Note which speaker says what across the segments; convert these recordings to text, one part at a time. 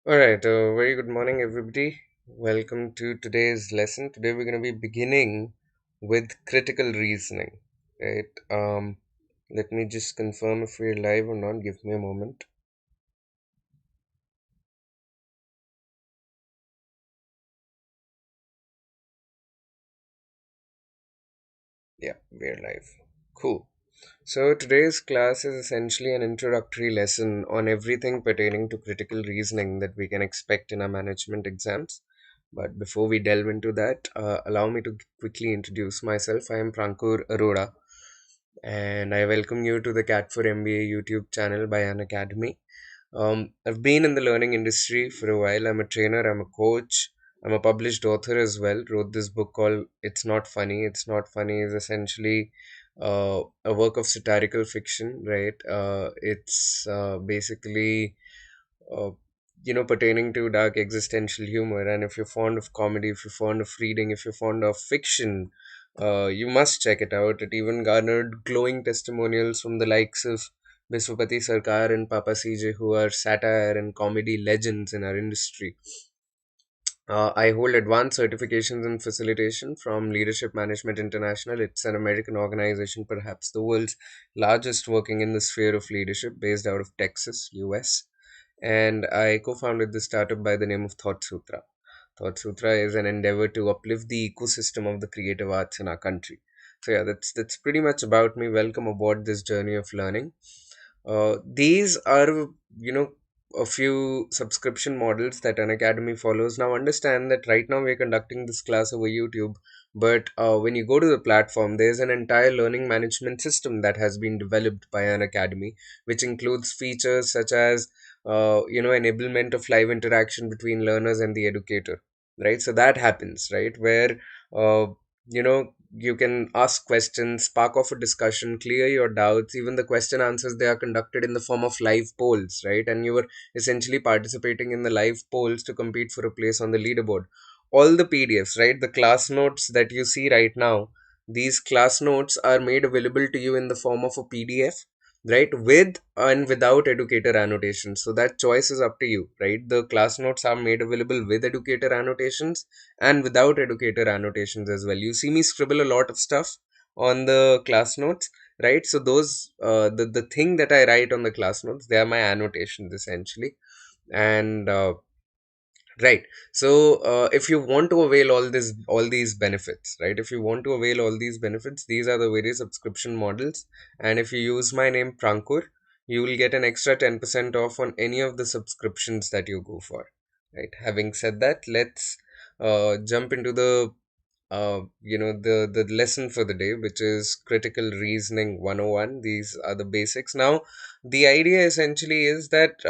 Speaker 1: All right, very good morning, everybody. Welcome to today's lesson. Today, we're going to be beginning with critical reasoning. Right? Let me just confirm if we're live or not. Give me a moment. Yeah, we're live. Cool. So, today's class is essentially an introductory lesson on everything pertaining to critical reasoning that we can expect in our management exams. But before we delve into that, allow me to quickly introduce myself. I am Prankur Arora, and I welcome you to the CAT4MBA YouTube channel by Unacademy. I've been in the learning industry for a while. I'm a trainer, I'm a coach, I'm a published author as well. Wrote this book called It's Not Funny. It's Not Funny is essentially a work of satirical fiction, right? It's basically uh, pertaining to dark existential humor. And if you're fond of comedy, if you're fond of reading, if you're fond of fiction, you must check it out. It even garnered glowing testimonials from the likes of Biswapati Sarkar and Papa CJ, who are satire and comedy legends in our industry. I hold advanced certifications in facilitation from Leadership Management International. It's an American organization, perhaps the world's largest working in the sphere of leadership, based out of Texas, US. And I co founded this startup by the name of Thought Sutra. Thought Sutra is an endeavor to uplift the ecosystem of the creative arts in our country. So, yeah, that's pretty much about me. Welcome aboard this journey of learning. These are, a few subscription models that an academy follows. Now, understand that right now we're conducting this class over YouTube, but when you go to the platform, there's an entire learning management system that has been developed by an academy, which includes features such as, enablement of live interaction between learners and the educator, right? So that happens, right? Where, uh, you can ask questions, spark off a discussion, clear your doubts. Even the question answers, they are conducted in the form of live polls, right? And you were essentially participating in the live polls to compete for a place on the leaderboard. All the PDFs, right? The class notes that you see right now, these class notes are made available to you in the form of a PDF, right? With and without educator annotations. So that choice is up to you, right? The class notes are made available with educator annotations and without educator annotations as well. You see me scribble a lot of stuff on the class notes, right? So those the thing that I write on the class notes, they are my annotations essentially. And right. So if you want to avail all these benefits, right? If you want to avail all these benefits, these are the various subscription models. And if you use my name Prankur, you will get an extra 10% off on any of the subscriptions that you go for. Right. Having said that, let's jump into the lesson for the day, which is critical reasoning 101. These are the basics. Now, the idea essentially is that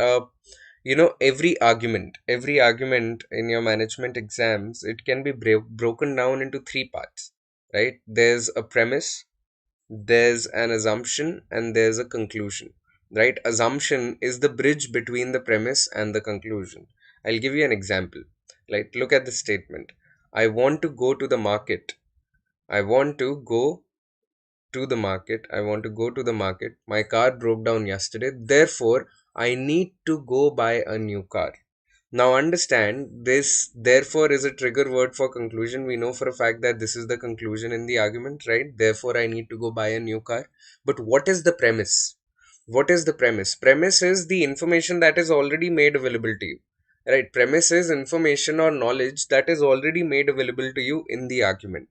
Speaker 1: every argument in your management exams, it can be broken down into three parts, right? There's a premise, there's an assumption, and there's a conclusion, right? Assumption is the bridge between the premise and the conclusion. I'll give you an example. Like, look at the statement: I want to go to the market. I want to go to the market. I want to go to the market. My car broke down yesterday. Therefore, I need to go buy a new car. Now, understand this, therefore, is a trigger word for conclusion. We know for a fact that this is the conclusion in the argument, right? Therefore, I need to go buy a new car. But what is the premise? What is the premise? Premise is the information that is already made available to you, right? Premise is information or knowledge that is already made available to you in the argument,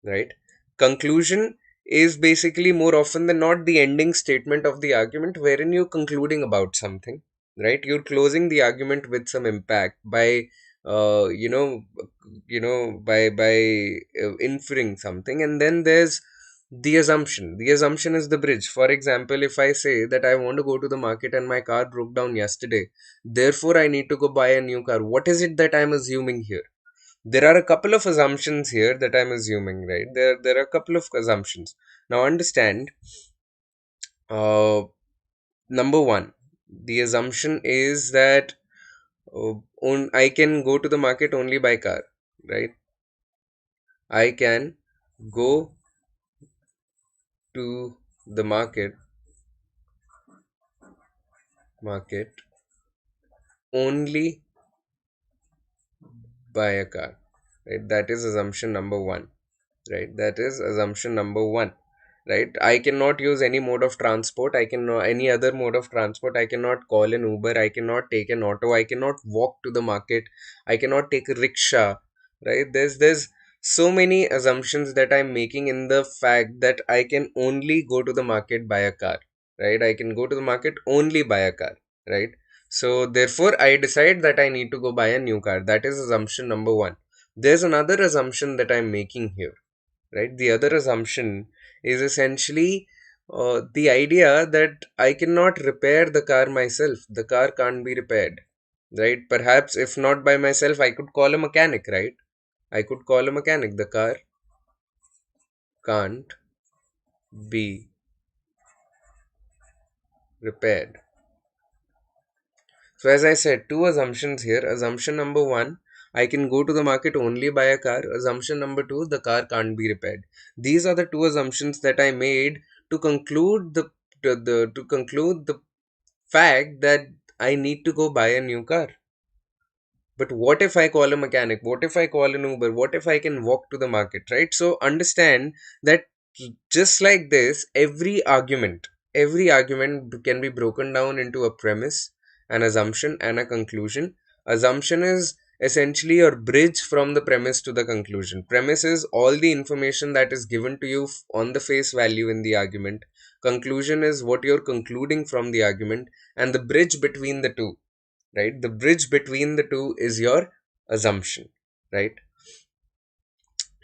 Speaker 1: right? Conclusion is basically more often than not the ending statement of the argument, wherein you're concluding about something, right? You're closing the argument with some impact by uh, you know by inferring something. And then there's the assumption is the bridge. For example, if I say that I want to go to the market and my car broke down yesterday, therefore I need to go buy a new car, what is it that I'm assuming here? There are a couple of assumptions here that I'm assuming, right? There are a couple of assumptions. Now, understand. uh Number one, the assumption is that I can go to the market only by car, right? I can go to the market only buy a car. Right? That is assumption number one. Right? That is assumption number one. Right? I cannot use any mode of transport. I cannot any other mode of transport. I cannot call an Uber. I cannot take an auto. I cannot walk to the market. I cannot take a rickshaw. Right? There's so many assumptions that I'm making in the fact that I can only go to the market by a car. Right? I can go to the market only by a car. Right? So therefore I decide that I need to go buy a new car. That is assumption number one. There's another assumption that I'm making here, right? The other assumption is essentially the idea that I cannot repair the car myself. The car can't be repaired, right? Perhaps if not by myself, I could call a mechanic, right? I could call a mechanic. The car can't be repaired. So, as I said, two assumptions here. Assumption number one, I can go to the market only buy a car. Assumption number two, the car can't be repaired. These are the two assumptions that I made to conclude to conclude the fact that I need to go buy a new car. But what if I call a mechanic? What if I call an Uber? What if I can walk to the market, right? So understand that just like this, every argument can be broken down into a premise, an assumption, and a conclusion. Assumption is essentially your bridge from the premise to the conclusion. Premise is all the information that is given to you on the face value in the argument. Conclusion is what you're concluding from the argument, and the bridge between the two, right? The bridge between the two is your assumption, right?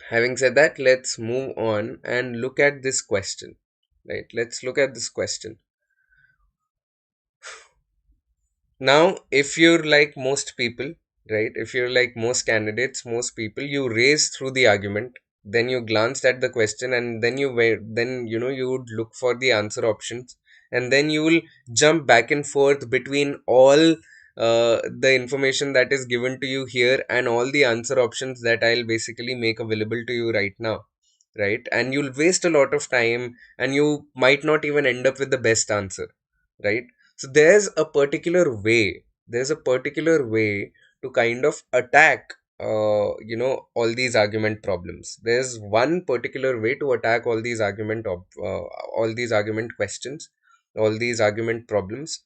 Speaker 1: Having said that, let's move on and look at this question, right? Let's look at this question. Now, if you're like most people, right? If you're like most candidates, most people, you race through the argument, then you glanced at the question, and then you would look for the answer options, and then you will jump back and forth between all the information that is given to you here and all the answer options that I'll basically make available to you right now, right? And you'll waste a lot of time, and you might not even end up with the best answer, right? So there's a particular way to kind of attack all these argument problems. There's one particular way to attack all these argument questions, all these argument problems.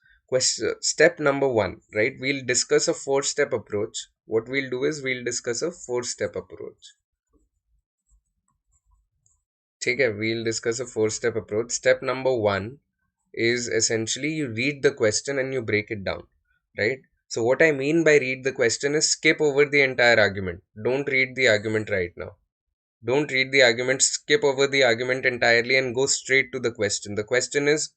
Speaker 1: Step number one, right? We'll discuss a four-step approach. What we'll do is we'll discuss a four-step approach. Okay, we'll discuss a four-step approach. Step number one is essentially you read the question and you break it down, right? So what I mean by read the question is skip over the entire argument. Don't read the argument right now. Don't read the argument, skip over the argument entirely and go straight to the question. The question is,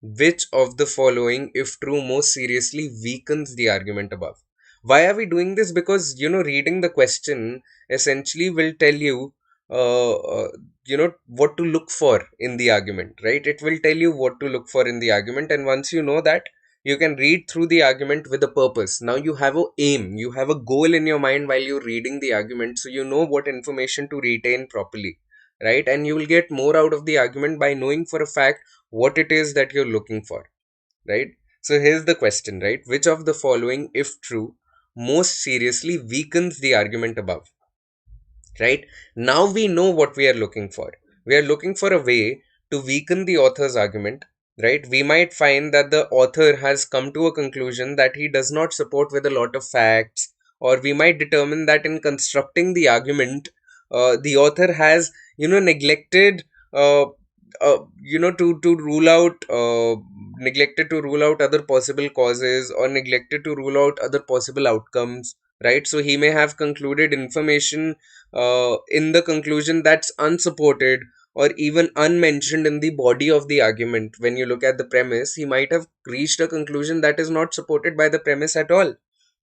Speaker 1: which of the following, if true, most seriously weakens the argument above? Why are we doing this? Because, reading the question essentially will tell you, what to look for in the argument, right? It will tell you what to look for in the argument. And once you know that, you can read through the argument with a purpose. Now you have a aim, you have a goal in your mind while you're reading the argument. So you know what information to retain properly, right? And you will get more out of the argument by knowing for a fact what it is that you're looking for, right? So here's the question, right? Which of the following, if true, most seriously weakens the argument above, right? Now we know what we are looking for. We are looking for a way to weaken the author's argument, right? We might find that the author has come to a conclusion that he does not support with a lot of facts, or we might determine that in constructing the argument, the author has, neglected, to rule out, neglected to rule out other possible causes, or neglected to rule out other possible outcomes, right? So he may have concluded information in the conclusion that's unsupported or even unmentioned in the body of the argument. When you look at the premise, he might have reached a conclusion that is not supported by the premise at all,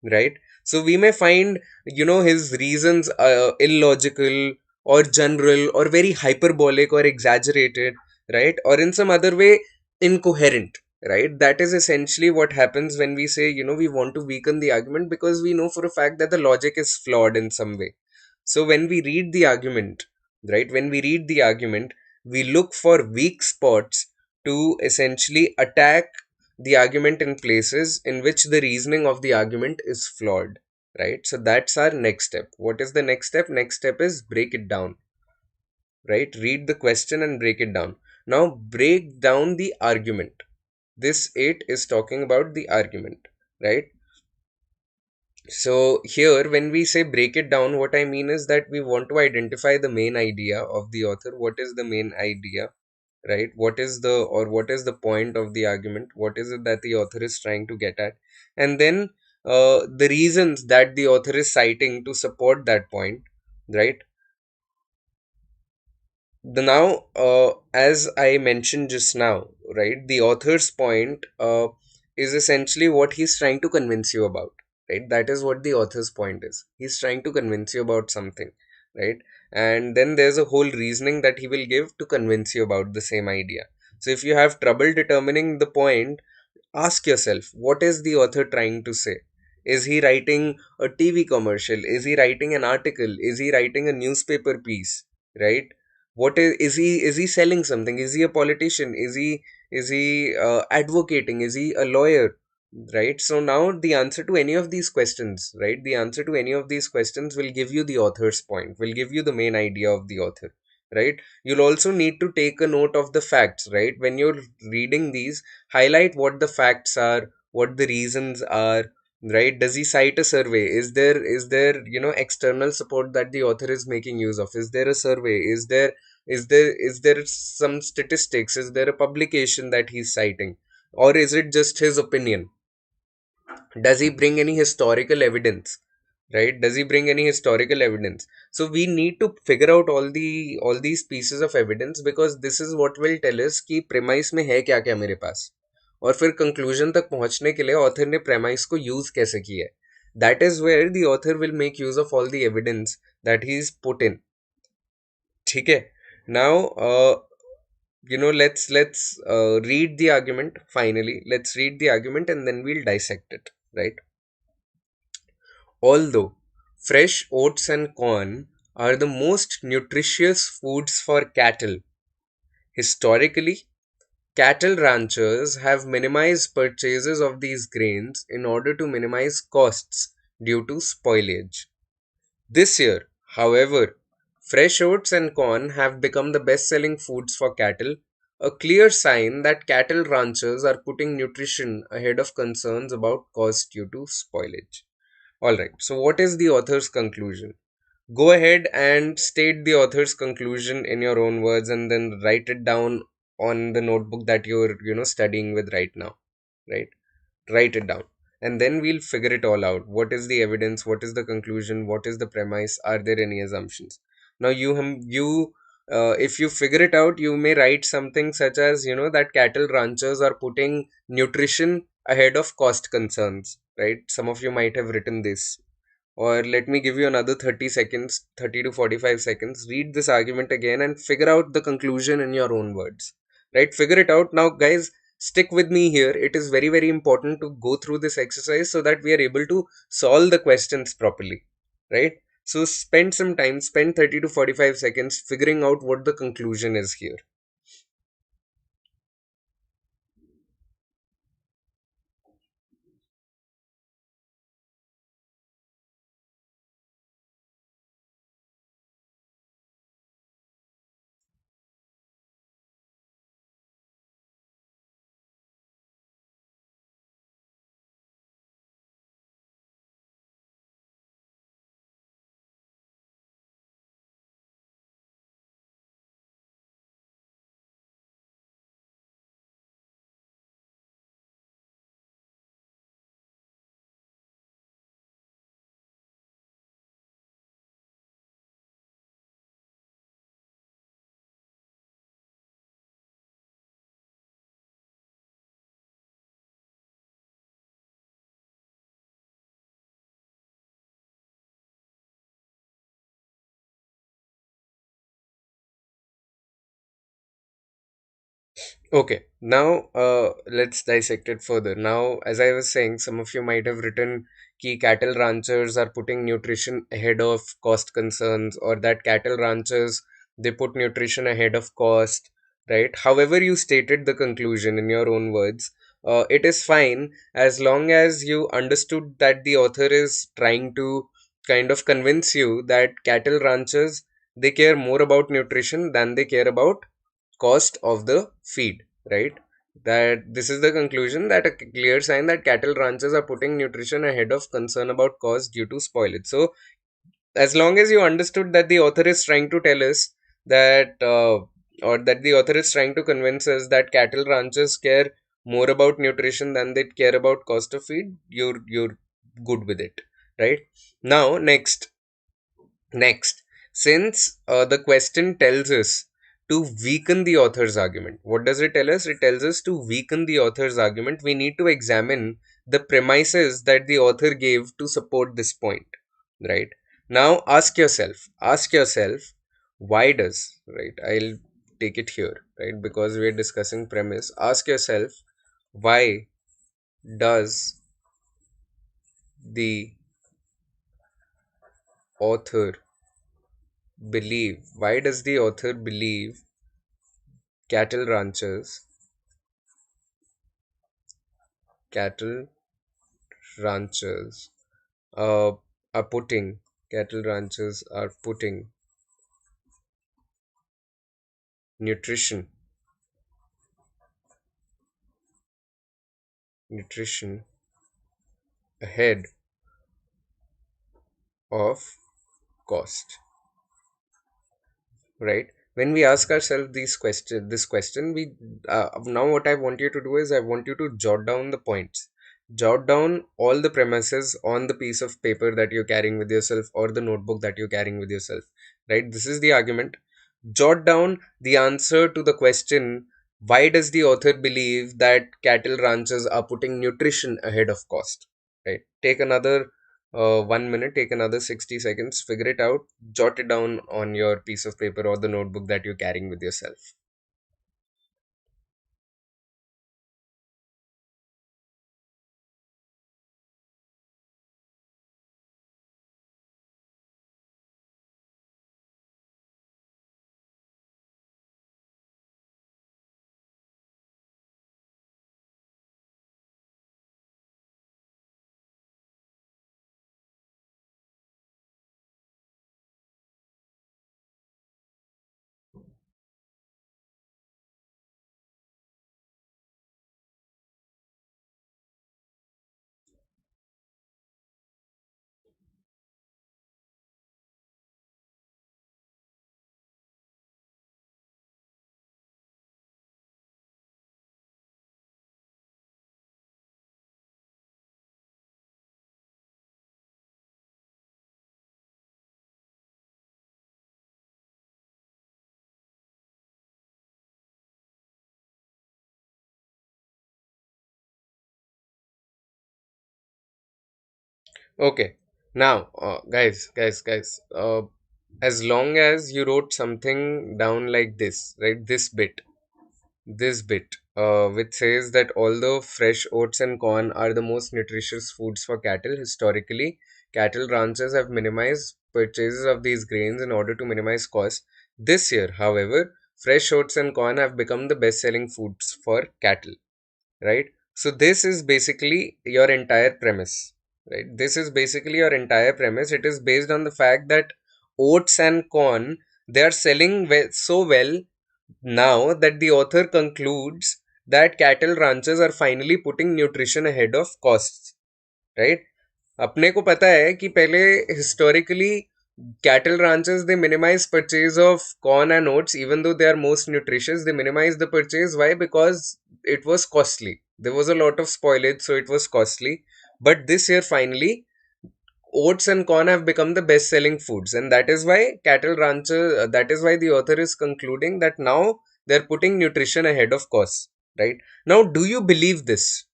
Speaker 1: right? So we may find, his reasons illogical or general or very hyperbolic or exaggerated, right? Or in some other way incoherent, right? That is essentially what happens when we say, we want to weaken the argument, because we know for a fact that the logic is flawed in some way. So when we read the argument, right, when we read the argument, we look for weak spots to essentially attack the argument in places in which the reasoning of the argument is flawed, right? So that's our next step. What is the next step? Next step is break it down, right? Read the question and break it down. Now break down the argument. This 8 is talking about the argument, right? So here, when we say break it down, what I mean is that we want to identify the main idea of the author. What is the main idea, right? What is the point of the argument? What is it that the author is trying to get at? And then the reasons that the author is citing to support that point, right? The now As I mentioned just now, right, the author's point is essentially what he's trying to convince you about, right? That is what the author's point is. He's trying to convince you about something, right? And then there's a whole reasoning that he will give to convince you about the same idea. So if you have trouble determining the point, ask yourself, what is the author trying to say? Is he writing a TV commercial? Is he writing an article? Is he writing a newspaper piece? Right? Is he selling something? Is he a politician? Is he advocating? Is he a lawyer? Right? So now the answer to any of these questions, right? The answer to any of these questions will give you the author's point, will give you the main idea of the author, right? You'll also need to take a note of the facts, right? When you're reading these, highlight what the facts are, what the reasons are, right? Does he cite a survey? Is there external support that the author is making use of? Is there a survey? Is there some statistics? Is there a publication that he's citing? Or is it just his opinion? Does he bring any historical evidence? Right? Does he bring any historical evidence? So we need to figure out all these pieces of evidence, because this is what will tell us कि premise में है क्या क्या मेरे पास, और फिर conclusion तक पहुंचने के लिए author ने premise को use कैसे किया है. That is where the author will make use of all the evidence that he's put in. ठीक है? Now, let's read the argument. Finally, let's read the argument and then we'll dissect it, right? Although fresh oats and corn are the most nutritious foods for cattle, historically, cattle ranchers have minimized purchases of these grains in order to minimize costs due to spoilage. This year, however, fresh oats and corn have become the best selling foods for cattle, a clear sign that cattle ranchers are putting nutrition ahead of concerns about cost due to spoilage. Alright, so what is the author's conclusion? Go ahead and state the author's conclusion in your own words and then write it down on the notebook that you're studying with right now, right? Write it down, and then we'll figure it all out. What is the evidence? What is the conclusion? What is the premise? Are there any assumptions? Now if you figure it out, you may write something such as that cattle ranchers are putting nutrition ahead of cost concerns, right? Some of you might have written this. Or let me give you another 30 seconds, 30 to 45 seconds. Read this argument again and figure out the conclusion in your own words. Right? Figure it out. Now, guys, stick with me here. It is very, very important to go through this exercise so that we are able to solve the questions properly. Right? So, spend some time, spend 30 to 45 seconds figuring out what the conclusion is here. Okay, now let's dissect it further. Now, as I was saying, some of you might have written key cattle ranchers are putting nutrition ahead of cost concerns, or that cattle ranchers they put nutrition ahead of cost, right? However, you stated the conclusion in your own words, it is fine as long as you understood that the author is trying to kind of convince you that cattle ranchers, they care more about nutrition than they care about cost of the feed, right? That this is the conclusion, that a clear sign that cattle ranchers are putting nutrition ahead of concern about cost due to spoilage. So as long as you understood that the author is trying to tell us that or that the author is trying to convince us that cattle ranchers care more about nutrition than they care about cost of feed, you're good with it, right? Now next, since the question tells us to weaken the author's argument, what does it tell us? It tells us to weaken the author's argument. We need to examine the premises that the author gave to support this point, right? Now ask yourself, why does, right? I'll take it here, right? Because we're discussing premise. Ask yourself, why does the author why does the author believe cattle ranchers cattle ranchers uh, are putting cattle ranchers are putting nutrition nutrition ahead of cost, right? When we ask ourselves this question, we now what I want you to do is I want you to jot down the points, jot down all the premises on the piece of paper that you're carrying with yourself or the notebook that you're carrying with yourself, right? This is the argument. Jot down the answer to the question, why does the author believe that cattle ranchers are putting nutrition ahead of cost, right? Take another 1 minute, take another 60 seconds, figure it out, jot it down on your piece of paper or the notebook that you're carrying with yourself. Okay, now, guys, as long as you wrote something down like this, right? This bit, which says that although fresh oats and corn are the most nutritious foods for cattle, historically, cattle ranchers have minimized purchases of these grains in order to minimize costs. This year, however, fresh oats and corn have become the best selling foods for cattle, right? So this is basically your entire premise, right? This is basically your entire premise. It is based on the fact that oats and corn, they are selling so well now that the author concludes that cattle ranchers are finally putting nutrition ahead of costs, right? अपने को पता है कि पहले historically cattle ranchers, they minimize purchase of corn and oats even though they are most nutritious. They minimize the purchase. Why? Because it was costly. There was a lot of spoilage, so it was costly. But this year finally oats and corn have become the best selling foods, and that is why cattle rancher that is why the author is concluding that now they're putting nutrition ahead of costs, right? Now, do you believe this?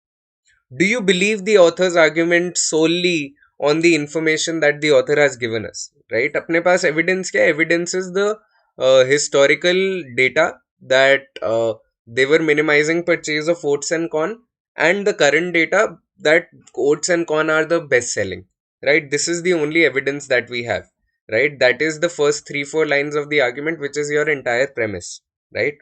Speaker 1: Do you believe the author's argument solely on the information that the author has given us, right? अपने पास evidence क्या है? Evidence is the historical data that they were minimizing purchase of oats and corn, and the current data that oats and corn are the best selling, right? This is the only evidence that we have, right? That is the first 3 4 lines of the argument, which is your entire premise, right?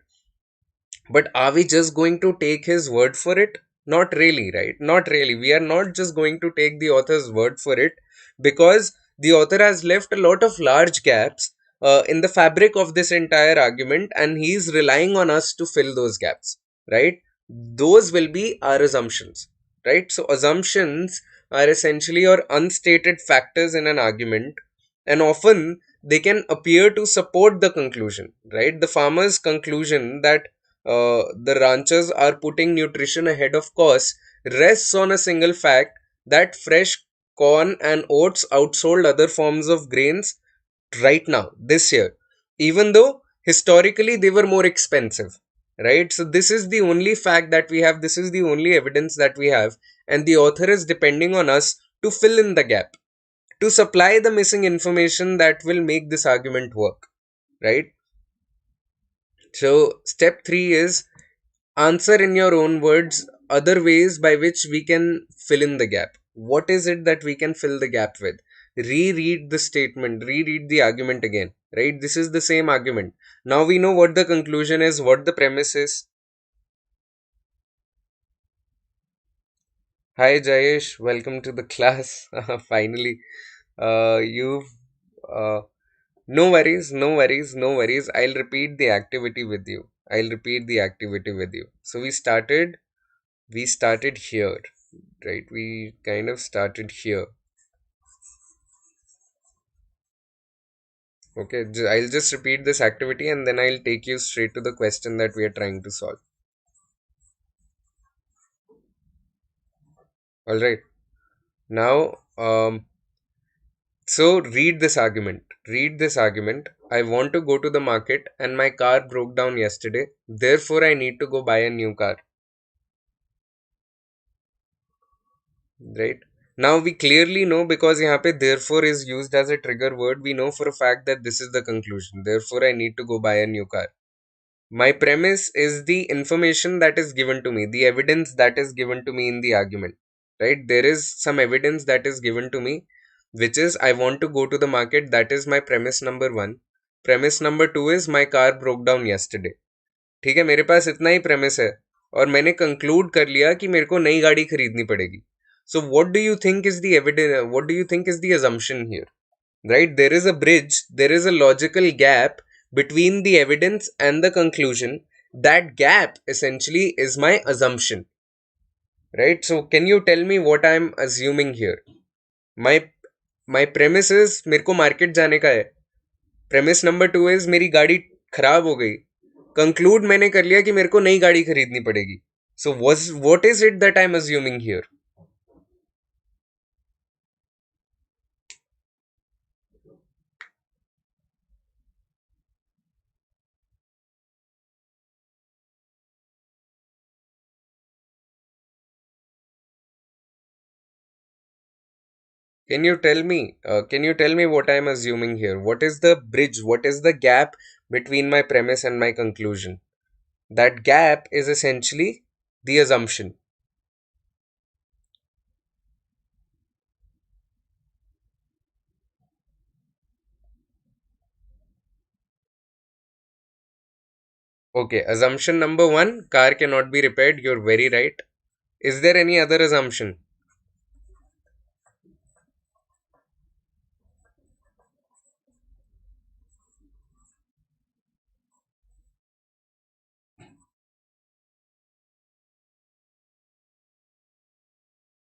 Speaker 1: But are we just going to take his word for it? Not really, right? Not really. We are not just going to take the author's word for it, because the author has left a lot of large gaps in the fabric of this entire argument, and he's relying on us to fill those gaps, right? Those will be our assumptions, right? So, assumptions are essentially your unstated factors in an argument, and often they can appear to support the conclusion, right? The farmer's conclusion that the ranchers are putting nutrition ahead of cost rests on a single fact that fresh corn and oats outsold other forms of grains right now, this year, even though historically they were more expensive, right? So, this is the only fact that we have, this is the only evidence that we have, and the author is depending on us to fill in the gap, to supply the missing information that will make this argument work, right? So, step 3 is answer in your own words other ways by which we can fill in the gap. What is it that we can fill the gap with? Reread the statement, reread the argument again, right? This is the same argument. Now we know what the conclusion is, what the premise is. Hi Jayesh, welcome to the class. Finally, you've no worries, no worries, no worries. I'll repeat the activity with you. I'll repeat the activity with you. So we started here, right? We kind of started here. Okay, I'll just repeat this activity and then I'll take you straight to the question that we are trying to solve. All right. Now, so read this argument. Read this argument. I want to go to the market and my car broke down yesterday. Therefore, I need to go buy a new car. Right? Now we clearly know, because यहाँ पे therefore is used as a trigger word, we know for a fact that this is the conclusion. Therefore, I need to go buy a new car. My premise is the information that is given to me, the evidence that is given to me in the argument, right? There is some evidence that is given to me, which is I want to go to the market. That is my premise number 1. Premise number 2 is my car broke down yesterday. ठीक है, मेरे पास इतना ही premise है और मैंने conclude कर लिया कि मेरे को नई गाड़ी खरीदनी पड़ेगी. So what do you think is the evidence? What do you think is the assumption here? Right? There is a bridge, there is a logical gap between the evidence and the conclusion. That gap essentially is my assumption, right? So can you tell me what I'm assuming here? My premise is मेरे को market जाने का है. Premise number 2 is मेरी गाड़ी खराब हो गई. Conclude मैंने कर लिया कि मेरे को नई गाड़ी खरीदनी पड़ेगी. So what is it that I'm assuming here? Can you tell me? Can you tell me what I'm assuming here? What is the bridge? What is the gap between my premise and my conclusion? That gap is essentially the assumption. Okay, assumption number 1, car cannot be repaired. You're very right. Is there any other assumption?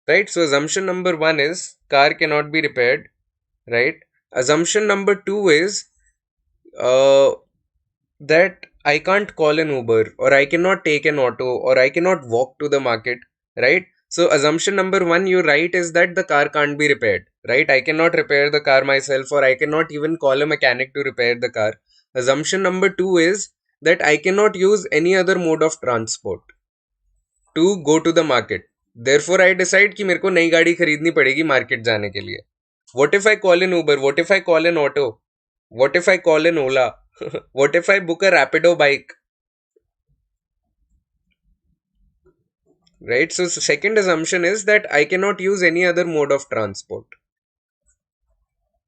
Speaker 1: Right, so assumption number 1 is car cannot be repaired, right? Assumption number 2 is uh, that I can't call an Uber, or I cannot take an auto, or I cannot walk to the market, right? So assumption number 1, you're right, is that the car can't be repaired, right? I cannot repair the car myself, or I cannot even call a mechanic to repair the car. Assumption number 2 is that I cannot use any other mode of transport to go to the market. Therefore, I decide कि मेरे को नई गाड़ी खरीदनी पड़ेगी market जाने के लिए. What if I call an Uber? What if I call an auto? What if I call an Ola? What if I book a Rapido bike? Right? So, second assumption is that I cannot use any other mode of transport.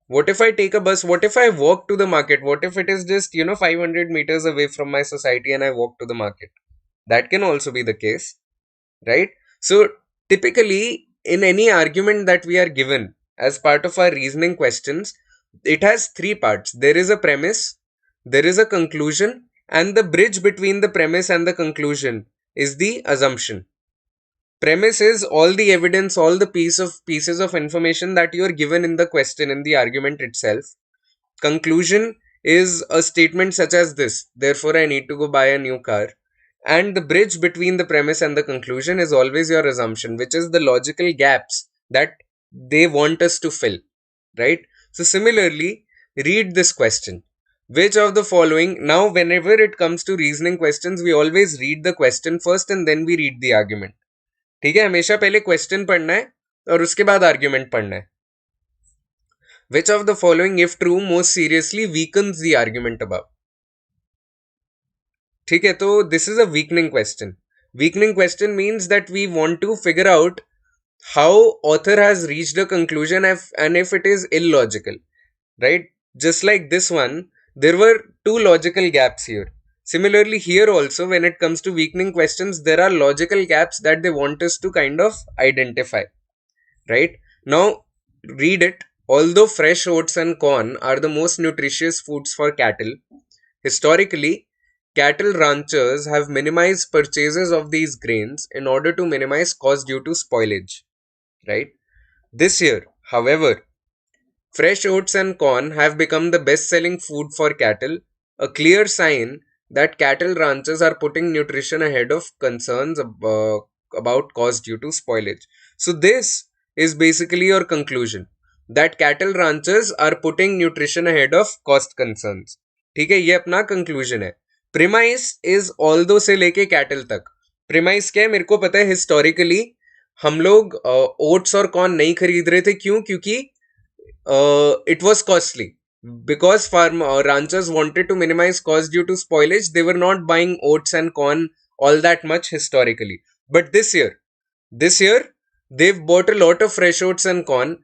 Speaker 1: What if I take a bus? What if I walk to the market? What if it is just, 500 meters away from my society and I walk to the market? That can also be the case, right? So typically, in any argument that we are given as part of our reasoning questions, it has three parts. There is a premise, there is a conclusion, and the bridge between the premise and the conclusion is the assumption. Premise is all the evidence, all the pieces of information that you are given in the question, in the argument itself. Conclusion is a statement such as this: therefore I need to go buy a new car. And the bridge between the premise and the conclusion is always your assumption, which is the logical gaps that they want us to fill, right? So similarly, read this question: which of the following, now whenever it comes to reasoning questions, we always read the question first and then we read the argument. ठीक है, हमेशा पहले question पढ़ना है और उसके बाद argument पढ़ना है. Which of the following, if true, most seriously weakens the argument above? ठीक है, तो this is a weakening question. Weakening question means that we want to figure out how author has reached a conclusion and if it is illogical, right? Just like this one, there were two logical gaps here. Similarly, here also, when it comes to weakening questions, there are logical gaps that they want us to kind of identify, right? Now, read it. Although fresh oats and corn are the most nutritious foods for cattle, historically, cattle ranchers have minimized purchases of these grains in order to minimize cost due to spoilage, right? This year, however, fresh oats and corn have become the best selling food for cattle, a clear sign that cattle ranchers are putting nutrition ahead of concerns about cost due to spoilage. So, this is basically your conclusion that cattle ranchers are putting nutrition ahead of cost concerns. ठीक है, ये अपना conclusion है. Premise is although से लेके cattle तक. Premise क्या है मेरे को पता है. हिस्टोरिकली हम लोग ओट्स और कॉर्न नहीं खरीद रहे थे. क्यों? क्योंकि it was costly. Because farm ranchers wanted to minimize cost due to spoilage, they were not buying oats and corn all that much historically. But this year they've bought a lot of fresh oats and corn.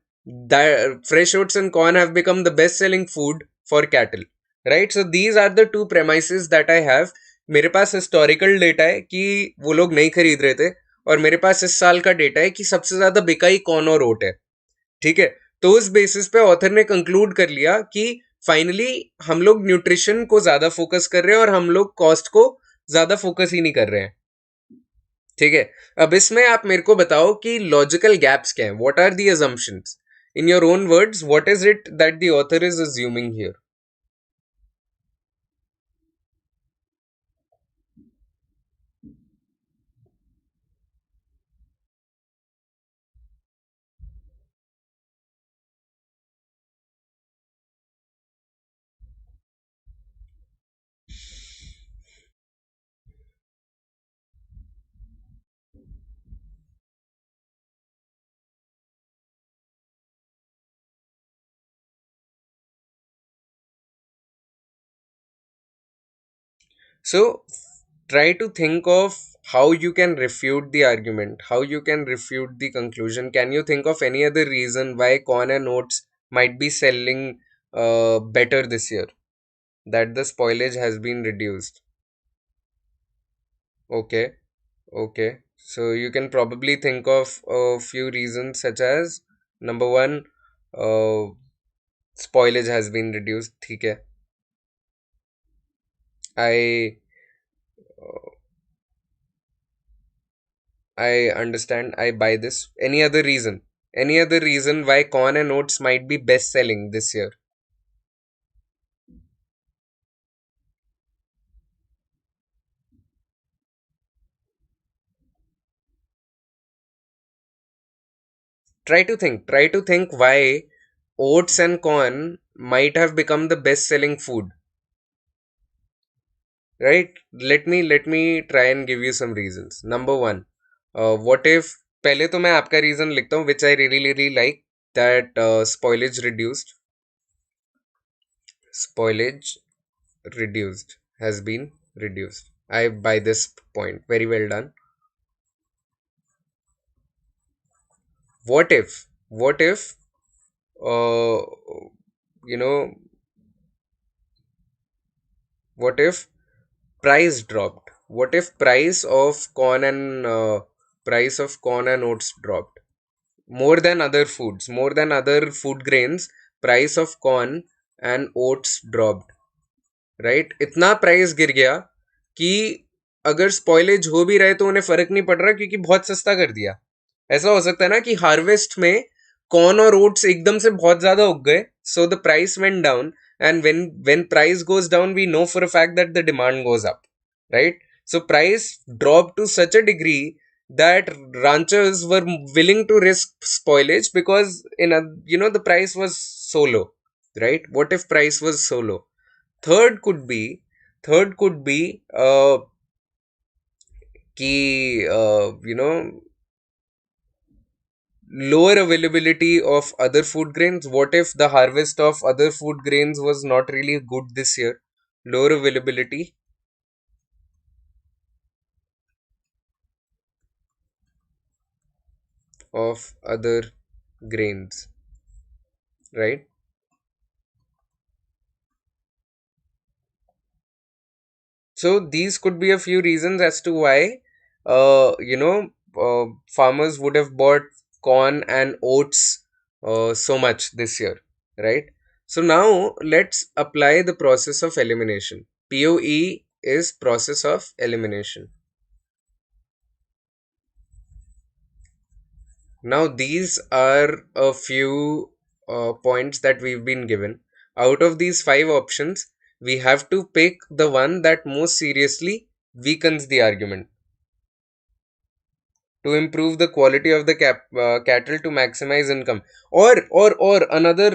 Speaker 1: That fresh oats and corn have become the best selling food for cattle, right? So these are the two premises that I have. मेरे पास historical data है कि वो लोग नहीं खरीद रहे थे, और मेरे पास इस साल का डेटा है कि सबसे ज्यादा बिकाई कॉर्न और ओट है. ठीक है, तो उस बेसिस पे ऑथर ने कंक्लूड कर लिया कि फाइनली हम लोग न्यूट्रिशन को ज्यादा फोकस कर रहे हैं और हम लोग कॉस्ट को ज्यादा फोकस ही नहीं कर रहे हैं. ठीक है, अब इसमें आप मेरे को बताओ कि लॉजिकल गैप्स क्या हैं. What are the assumptions? In your own words, what is it that the author is assuming here? So try to think of how you can refute the argument, how you can refute the conclusion. Can you think of any other reason why corn and oats might be selling better this year? That the spoilage has been reduced. Okay, okay. So you can probably think of a few reasons, such as number one, uh, spoilage has been reduced. ठीक है. I I understand. I buy this. Any other reason? Any other reason why corn and oats might be best selling this year? Try to think why oats and corn might have become the best selling food. Right? Let me try and give you some reasons. Number one, what if, पहले तो मैं आपका reason लिखता हूँ, which I really like, that spoilage reduced has been reduced. I buy this point. Very well done. What if uh you know what if price dropped? What if price of corn and price of corn and oats dropped. More than other foods, more than other food grains, price of corn and oats dropped. Right इतना price गिर गया कि अगर spoilage हो भी रहे तो उन्हें फर्क नहीं पड़ रहा क्योंकि बहुत सस्ता कर दिया. ऐसा हो सकता है ना कि हार्वेस्ट में कॉर्न और ओट्स एकदम से बहुत ज्यादा उग गए, so the price went down, and when price goes down we know for a fact that the demand goes up, right? So price dropped to such a degree that ranchers were willing to risk spoilage because the price was so low, right? What if price was so low? Third could be third could be कि lower availability of other food grains. What if the harvest of other food grains was not really good this year? Lower availability of other grains, right? So these could be a few reasons as to why farmers would have bought corn and oats so much this year, right? So now let's apply the process of elimination. POE is process of elimination. Now these are a few points that we've been given. Out of these five options, we have to pick the one that most seriously weakens the argument. To improve the quality of the cattle to maximize income. Or another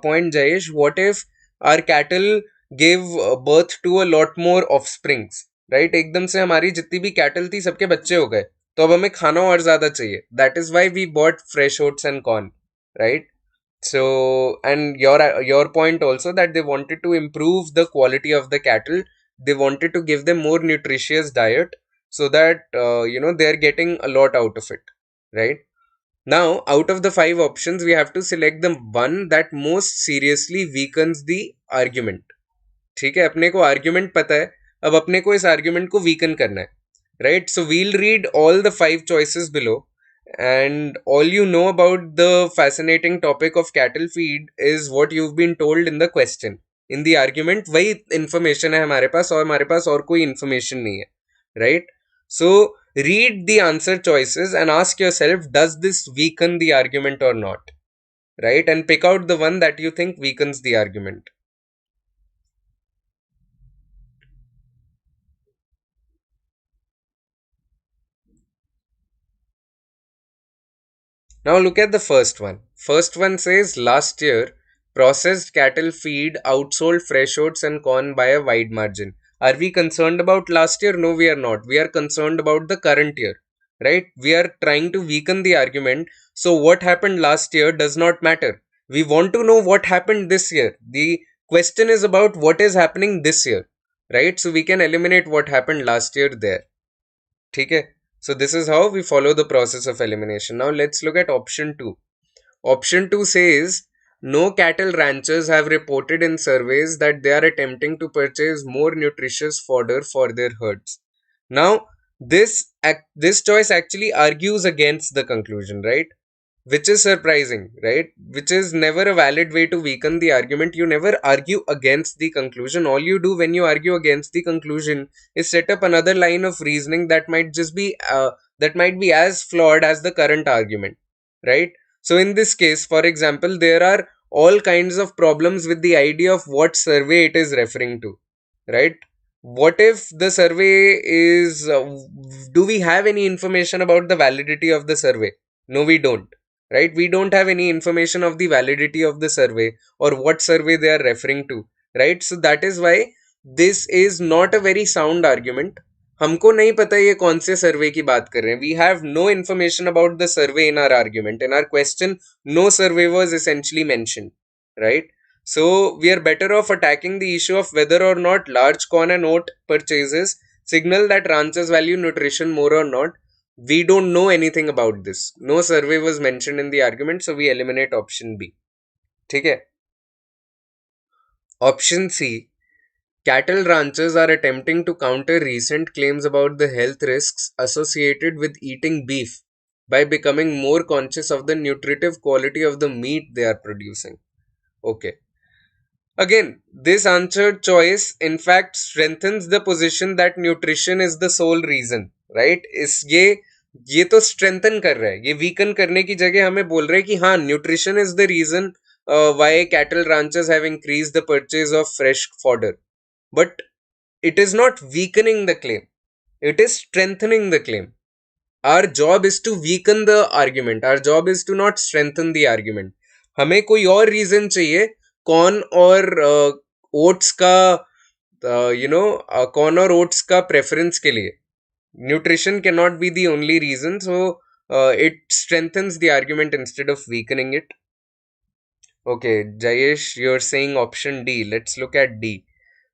Speaker 1: point, Jayesh, what if our cattle give birth to a lot more offsprings, right? एकदम से हमारी जितनी भी cattle थी सबके बच्चे हो गए, तो अब हमें खाना और ज्यादा चाहिए. That is why we bought fresh oats and corn, right? So, and your point also that they wanted to improve the quality of the cattle, they wanted to give them more nutritious diet so that they are getting a lot out of it, right? Now out of the five options we have to select the one that most seriously weakens the argument. ठीक है, अपने को argument पता है, अब अपने को इस आर्ग्यूमेंट को वीकन करना है, right? So we'll read all the five choices below, and all you know about the fascinating topic of cattle feed is what you've been told in the question. In the argument वही information है हमारे पास, और हमारे पास और कोई information नहीं है, right? So read the answer choices and ask yourself, does this weaken the argument or not, right? And pick out the one that you think weakens the argument. Now look at the first one. First one says last year processed cattle feed outsold fresh oats and corn by a wide margin. Are we concerned about last year? No, we are not. We are concerned about the current year, right? We are trying to weaken the argument. So what happened last year does not matter. We want to know what happened this year. The question is about what is happening this year, right? So we can eliminate what happened last year there. Okay? So this is how we follow the process of elimination. Now let's look at option 2. Option 2 says no cattle ranchers have reported in surveys that they are attempting to purchase more nutritious fodder for their herds. Now this choice actually argues against the conclusion, right? Which is surprising, right? Which is never a valid way to weaken the argument. You never argue against the conclusion. All you do when you argue against the conclusion is set up another line of reasoning that might just be that might be as flawed as the current argument, right? So in this case, for example, there are all kinds of problems with the idea of what survey it is referring to, right? What if the survey is do we have any information about the validity of the survey? No, we don't, right? We don't have any information of the validity of the survey or what survey they are referring to, right? So that is why this is not a very sound argument. हमको नहीं पता ये कौन से सर्वे की बात कर रहे हैं. We have no information about the survey in our argument. In our question, no survey was essentially mentioned, right? So we are better off attacking the issue of whether or not large corn and oat purchases signal that ranchers value nutrition more or not. We don't know anything about this. No survey was mentioned in the argument, so we eliminate option B. ठीक है? Option C. Cattle ranchers are attempting to counter recent claims about the health risks associated with eating beef by becoming more conscious of the nutritive quality of the meat they are producing. Okay. Again, this answered choice in fact strengthens the position that nutrition is the sole reason, right? ये तो strengthen कर रहा है, ये weaken करने की जगह हमें बोल रहा है कि हाँ, nutrition is the reason why cattle ranchers have increased the purchase of fresh fodder. But it is not weakening the claim, it is strengthening the claim. Our job is to weaken the argument, our job is to not strengthen the argument. हमें कोई और reason चाहिए corn और oats का corn और oats का preference के लिए. Nutrition cannot be the only reason, so it strengthens the argument instead of weakening it. Okay, Jayesh, you're saying option D. Let's look at D.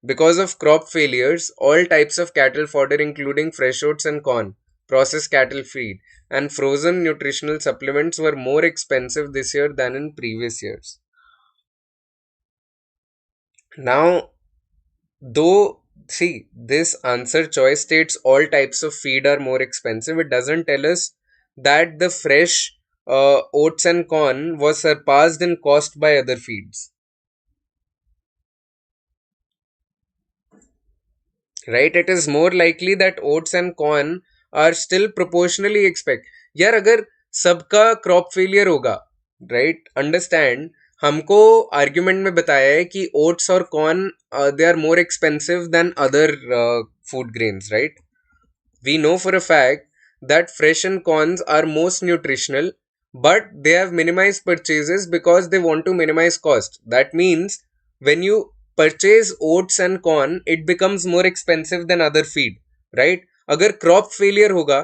Speaker 1: Because of crop failures, all types of cattle fodder, including fresh oats and corn, processed cattle feed, and frozen nutritional supplements, were more expensive this year than in previous years. Now, though, see, this answer choice states all types of feed are more expensive, it doesn't tell us that the fresh oats and corn was surpassed in cost by other feeds. Right? It is more likely that oats and corn are still proportionally expect. यार अगर सबका crop failure होगा, right, understand, हमको argument में बताया है कि oats और corn they are more expensive than other food grains, right? We know for a fact that fresh and corns are most nutritional, but they have minimized purchases because they want to minimize cost. That means when you purchase oats and corn, it becomes more expensive than other feed, right? अगर crop failure होगा,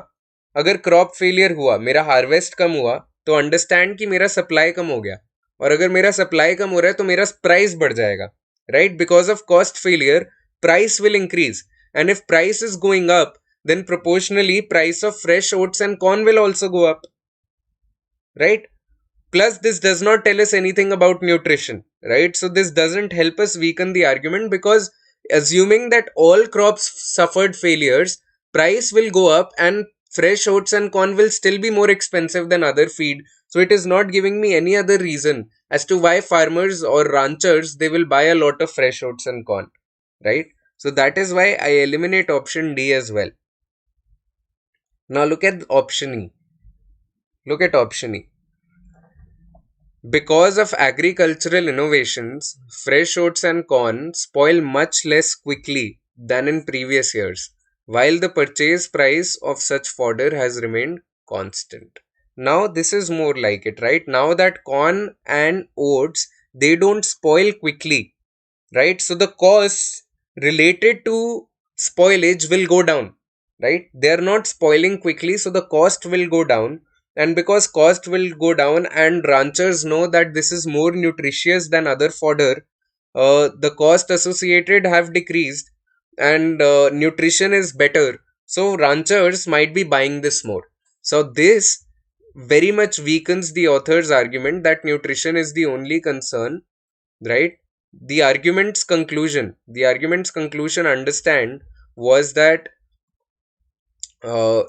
Speaker 1: अगर crop failure हुआ, मेरा harvest कम हुआ, तो understand कि मेरा supply कम हो गया, और अगर मेरा सप्लाई कम हो रहा है तो मेरा प्राइस बढ़ जाएगा, right? Because of cost failure price will increase, and if price is going up, then proportionally price of fresh oats and corn will also go up, right? Plus this does not tell us anything about nutrition, right? So this doesn't help us weaken the argument, because assuming that all crops suffered failures, price will go up and fresh oats and corn will still be more expensive than other feed. So it is not giving me any other reason as to why farmers or ranchers, they will buy a lot of fresh oats and corn, right? So that is why I eliminate option D as well. Now look at option E. Look at option E. Because of agricultural innovations, fresh oats and corn spoil much less quickly than in previous years, while the purchase price of such fodder has remained constant. Now this is more like it, right? Now that corn and oats, they don't spoil quickly, right? So the costs related to spoilage will go down, right? They are not spoiling quickly, so the cost will go down. And because cost will go down and ranchers know that this is more nutritious than other fodder, the cost associated have decreased, and nutrition is better. So ranchers might be buying this more. So this very much weakens the author's argument that nutrition is the only concern, right? The argument's conclusion, understand, was that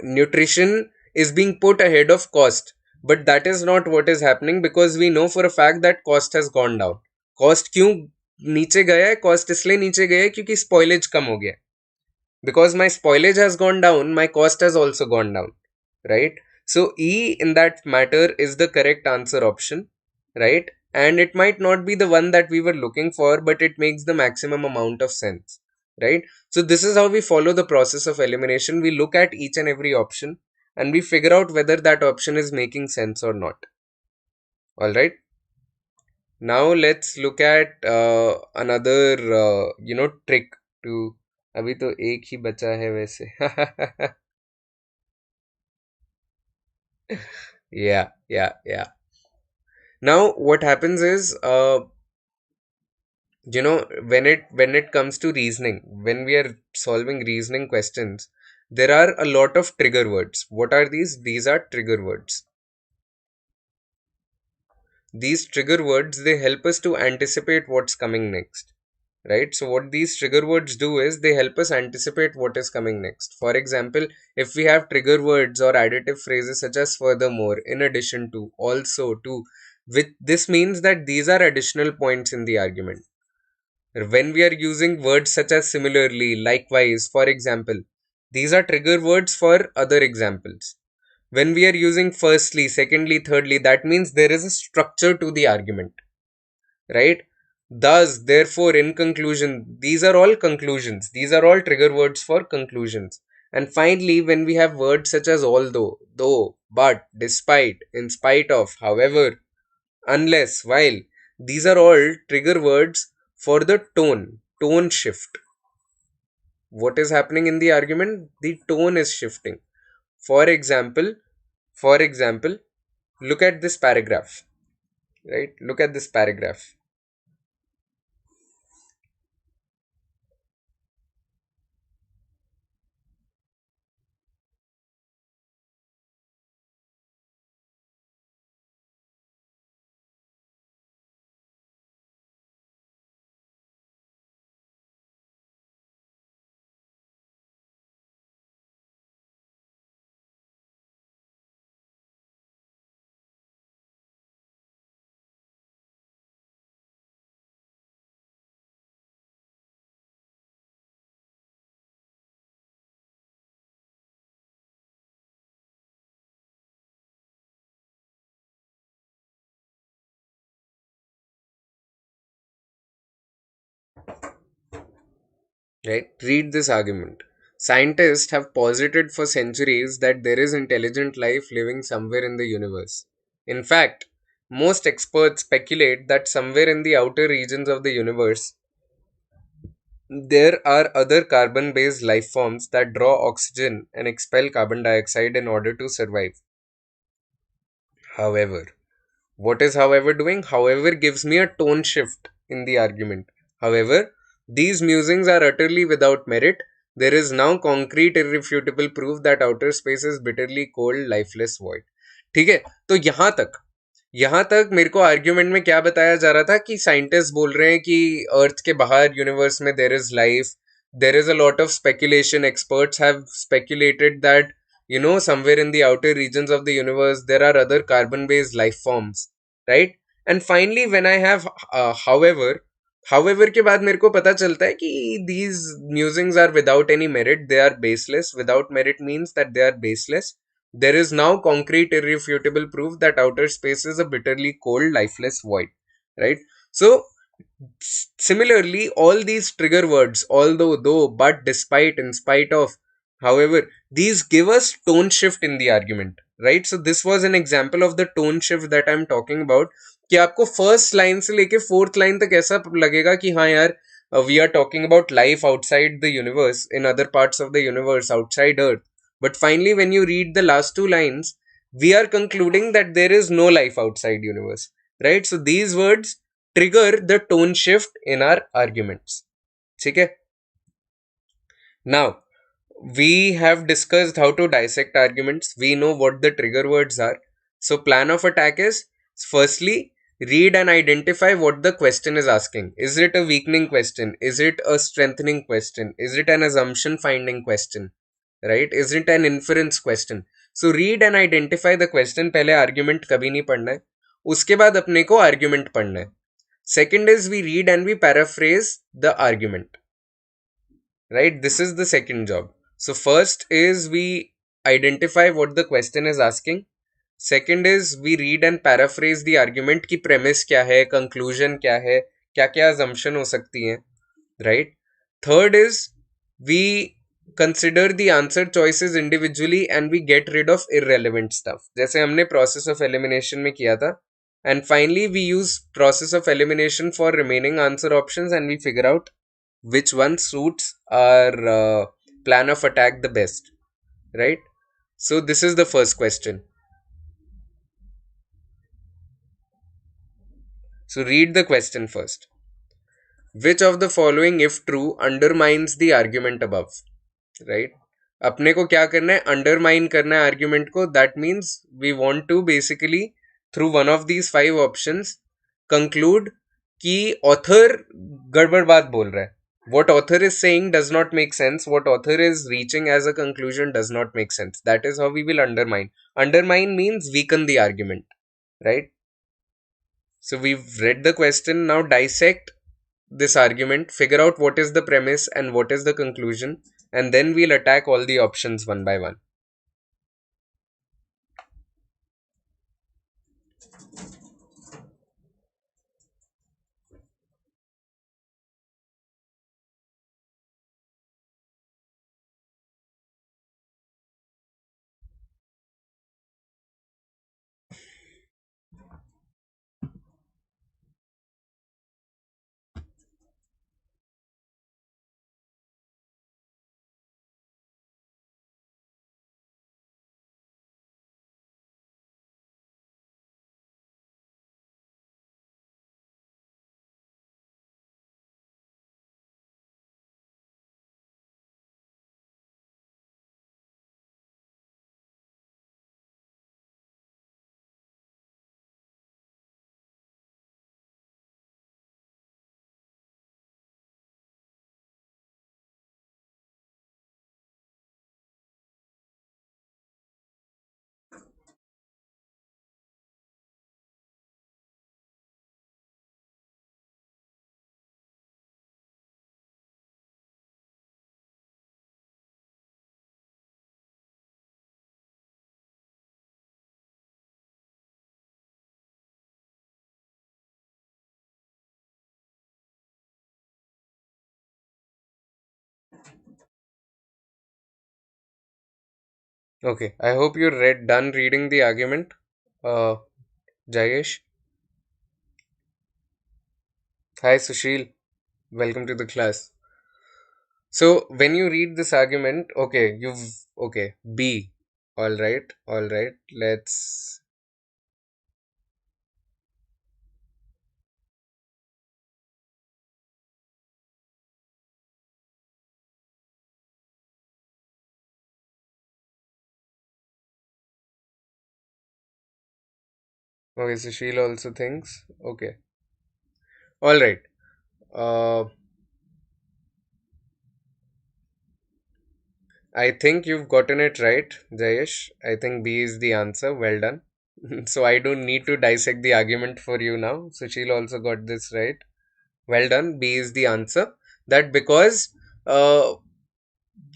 Speaker 1: nutrition is being put ahead of cost, but that is not what is happening, because we know for a fact that cost has gone down. Cost क्यों नीचे गया है? Cost इसलिए नीचे गया है क्योंकि spoilage कम हो गया. Because my spoilage has gone down, my cost has also gone down, right? So E in that matter is the correct answer option, right? And it might not be the one that we were looking for, but it makes the maximum amount of sense, right? So this is how we follow the process of elimination. We look at each and every option and we figure out whether that option is making sense or not. All right. Now let's look at another trick to. अभी तो एक ही बचा है वैसे. Yeah. Now what happens is, when it comes to reasoning, when we are solving reasoning questions, there are a lot of trigger words. What are these? These are trigger words. These trigger words, they help us to anticipate what's coming next. right? So what these trigger words do is they help us anticipate what is coming next. For example, if we have trigger words or additive phrases such as furthermore, in addition to, also to, with this means that these are additional points in the argument. When we are using words such as similarly, likewise, for example, these are trigger words for other examples. When we are using firstly, secondly, thirdly, that means there is a structure to the argument, right? Thus, therefore, in conclusion, these are all conclusions. These are all trigger words for conclusions. And finally, when we have words such as although, though, but, despite, in spite of, however, unless, while, these are all trigger words for the tone shift. What is happening in the argument? The tone is shifting. For example, for example, look at this paragraph, right? Look at this paragraph. Right? Read this argument. Scientists have posited for centuries that there is intelligent life living somewhere in the universe. In fact, most experts speculate that somewhere in the outer regions of the universe, there are other carbon based life forms that draw oxygen and expel carbon dioxide in order to survive. However, what is however doing? However gives me a tone shift in the argument. However, these musings are utterly without merit. There is now concrete irrefutable proof that outer space is bitterly cold, lifeless void. ठीक है, तो यहाँ तक मेरे को argument में क्या बताया जा रहा था कि साइंटिस्ट बोल रहे हैं कि अर्थ के बाहर यूनिवर्स में there is life, there is a lot of speculation, experts have speculated that somewhere in the outer regions of the universe there are other carbon based life forms, right? And finally when I have however के बाद मेरे को पता चलता है कि these musings are without any merit, they are baseless. Without merit means that they are baseless. There is now concrete irrefutable proof that outer space is a bitterly cold lifeless void, right? So similarly, all these trigger words, although, though, but, despite, in spite of, however, these give us tone shift in the argument, right? So this was an example of the tone shift that I'm talking about. कि आपको first line से लेके fourth line तक ऐसा लगेगा कि हाँ यार, we are talking about life outside the universe, in other parts of the universe, outside earth. But finally, when you read the last two lines, we are concluding that there is no life outside universe, right? So these words trigger the tone shift in our arguments. Okay? Now, we have discussed how to dissect arguments. We know what the trigger words are. So plan of attack is, firstly, read and identify what the question is asking. Is it a weakening question? Is it a strengthening question? Is it an assumption finding question? Right? Is it an inference question? So read and identify the question. पहले argument कभी नहीं पढ़ना है. उसके बाद अपने को argument पढ़ना है. Second is we read and we paraphrase the argument. Right? This is the second job. So first is we identify what the question is asking. Second is we read and paraphrase the argument की premise क्या है, conclusion क्या है, क्या क्या assumption हो सकती हैं, right? Third is we consider the answer choices individually and we get rid of irrelevant stuff, जैसे हमने process of elimination में किया था. And finally we use process of elimination for remaining answer options and we figure out which one suits our plan of attack the best, right? So this is the first question. So read the question first. Which of the following, if true, undermines the argument above? Right? अपने को क्या करना है? Undermine करना है argument को. That means we want to basically, through one of these 5 options, conclude कि author गड़बड़ बात बोल रहा है. What author is saying does not make sense. What author is reaching as a conclusion does not make sense. That is how we will undermine. Undermine means weaken the argument, right? So we've read the question. Now dissect this argument, figure out what is the premise and what is the conclusion, and then we'll attack all the options one by one. Okay, I hope you're done reading the argument, uh, Jayesh. Hi, Sushil. Welcome to the class. So, when you read this argument, okay, B. All right. Let's. Okay, Sushil also thinks. Okay, all right. Uh, I think you've gotten it right, Jayesh. I think B is the answer. Well done. So, I don't need to dissect the argument for you now. Sushil also got this right. Well done. B is the answer. That because uh,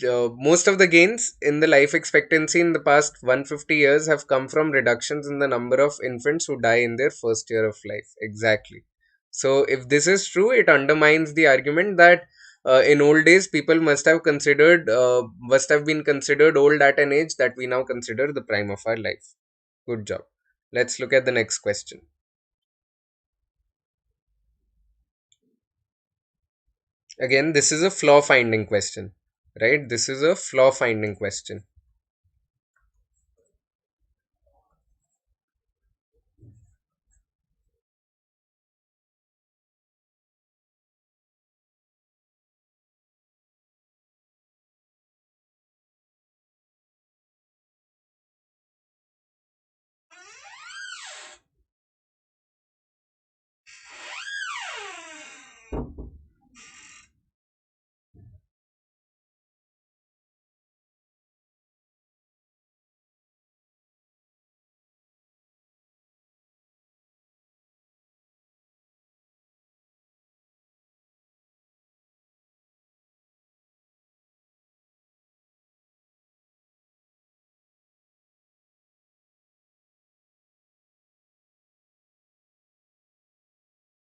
Speaker 1: most of the gains in the life expectancy in the past 150 years have come from reductions in the number of infants who die in their first year of life. Exactly. So, if this is true, it undermines the argument that in old days people must have been considered old at an age that we now consider the prime of our life. Good job. Let's look at the next question. Again, this is a flaw finding question, right? This is a flaw finding question.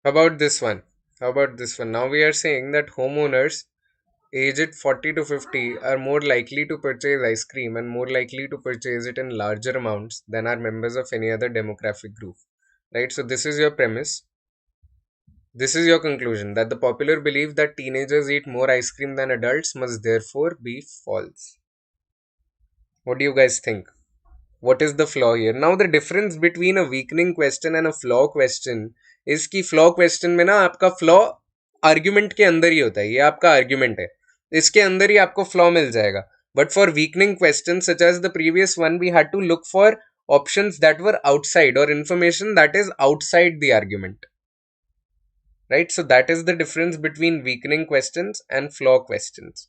Speaker 1: How about this one? How about this one? Now we are saying that homeowners aged 40 to 50 are more likely to purchase ice cream and more likely to purchase it in larger amounts than are members of any other demographic group. Right? So, this is your premise. This is your conclusion that the popular belief that teenagers eat more ice cream than adults must therefore be false. What do you guys think? What is the flaw here? Now the difference between a weakening question and a flaw question is कि flaw question में ना आपका flaw argument के अंदर ही होता है. ये आपका argument है, इसके अंदर ही आपको flaw मिल जाएगा. But for weakening questions such as the previous one, we had to look for options that were outside or information that is outside the argument. right? So that is the difference between weakening questions and flaw questions.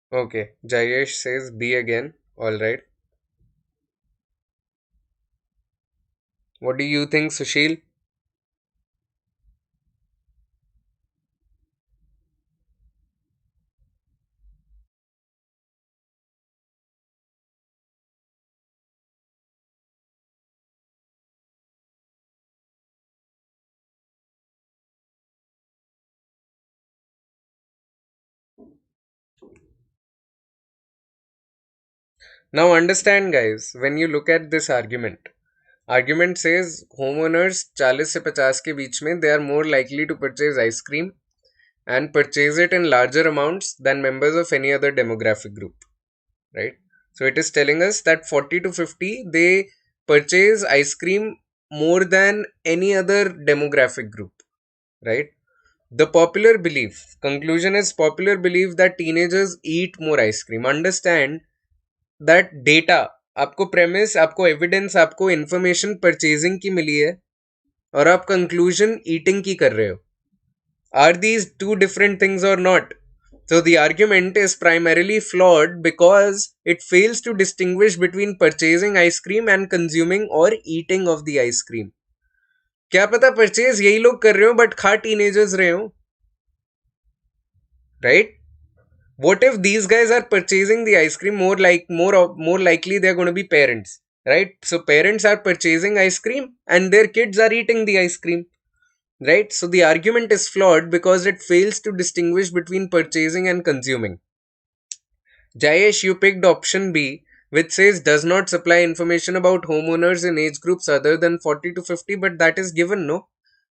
Speaker 1: Okay, Jayesh says B again. All right. What do you think, Sushil? Now understand, guys, when you look at this argument says homeowners 40 से 50 के बीच में they are more likely to purchase ice cream and purchase it in larger amounts than members of any other demographic group, right? So it is telling us that 40 to 50 they purchase ice cream more than any other demographic group, right? The popular belief, conclusion is popular belief that teenagers eat more ice cream. Understand that data, आपको premise, आपको evidence, आपको information purchasing की मिली है और आप conclusion eating की कर रहे हो. Are these two different things or not? So the argument is primarily flawed because it fails to distinguish between purchasing ice cream and consuming or eating of the ice cream. क्या पता purchase यही लोग कर रहे हो but खा teenagers रहे हो, right? What if these guys are purchasing the ice cream more likely they're going to be parents, right? So parents are purchasing ice cream and their kids are eating the ice cream, right? So the argument is flawed because it fails to distinguish between purchasing and consuming. Jayesh, you picked option B, which says does not supply information about homeowners in age groups other than 40 to 50, but that is given, no?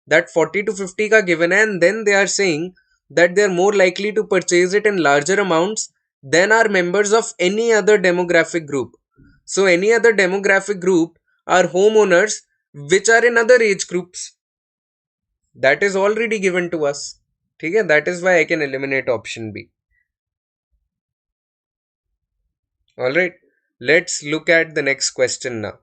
Speaker 1: That 40 to 50 ka given hai, and then they are saying that they are more likely to purchase it in larger amounts than are members of any other demographic group. So any other demographic group are homeowners which are in other age groups. That is already given to us. Okay? That is why I can eliminate option B. Alright, let's look at the next question now.